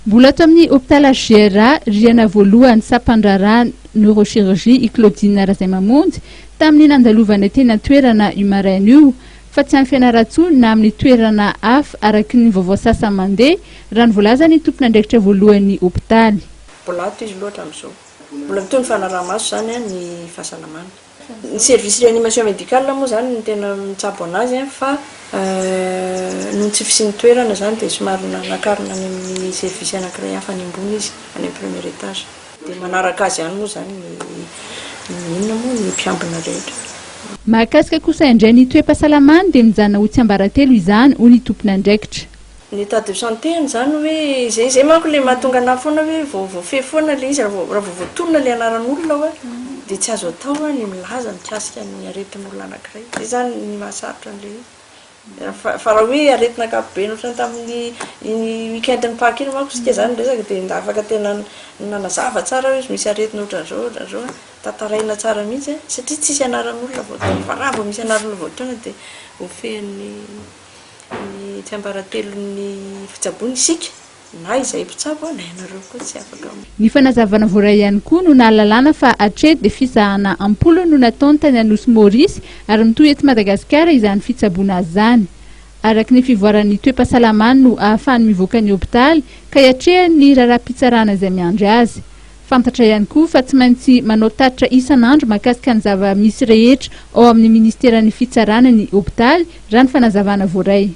Mbola ato amin'ny hôpital GRA riana voalohany sampandrarà neurochirurgie i Claudine Razaimamonjy tamin'ny nandalovana teny an-toerana io maraina io fa tsy amin'ny fianaran-tsony na amin'ny toerana hafa araky ny vaovao sasa mandeha raha ny voalaza ny tompon'andraikitra voalohany hôpitaly. Mbola ato izy loatra amin'izao. Mbola mitony fanarahamaso zany ny fahasalamana. Ny service réanimation médicale moa zany ny tena mitsabo anazy fa no tsy fisian'ny toerana zany dia somary nakarina any amin'ny service anankiray hafa any ambony izy any amin'ny premier étage. Dia manaraka azy ihany moa zany inona moa ny mpiambina rehetra. Mahakasika kosa indray ny toe-pahasalamana dia mijanona ho tsiambaratelo izany ho ny tompon'andraikitra. Ny état de santé zany hoe zay manko le mahatonga anahy foana hoe voafehy foana le izy raha voatonona le anaran'olona hoe dia tsy azo atao ny milaza mikasika ny aretin'olona anankiray. Zay zany ny mahasarotra an'ilay fa raha hoe aretina ankapobeny ohatrany tamin'ny weekend-ny Pâques iny manko sika zany resaka dia afaka tena nanazava tsara hoe misy aretina ohatran'izao tantaraina tsara mihitsy satria tsisy anaran'olona voatonona fa raha vao misy anaran'olona voatonona dia ofehan'ny tsiambaratelon'ny fitsaboana isika na izay mpitsabo na ianareo koa tsy afaka. Ny fanazavana voaray ihany koa no nahalalana fa hatreto dia fizahana ampolo no nataony tany Anosy Maurice ary mitohy eto Madagasikara izany fitsaboana izany. Araky ny fivoaran'ny toe-pahasalamana no ahafahany mivoaka ny hôpitaly ka hiatrehany ny raharaham-pitsarana izay miandry azy. Fantatra ihany koa fa tsy maintsy manao tatitra isan'andro mahakasika ny zava-misy rehetra ao amin'ny ministeran'ny fitsarana ny hôpitaly raha ny fanazavana voaray.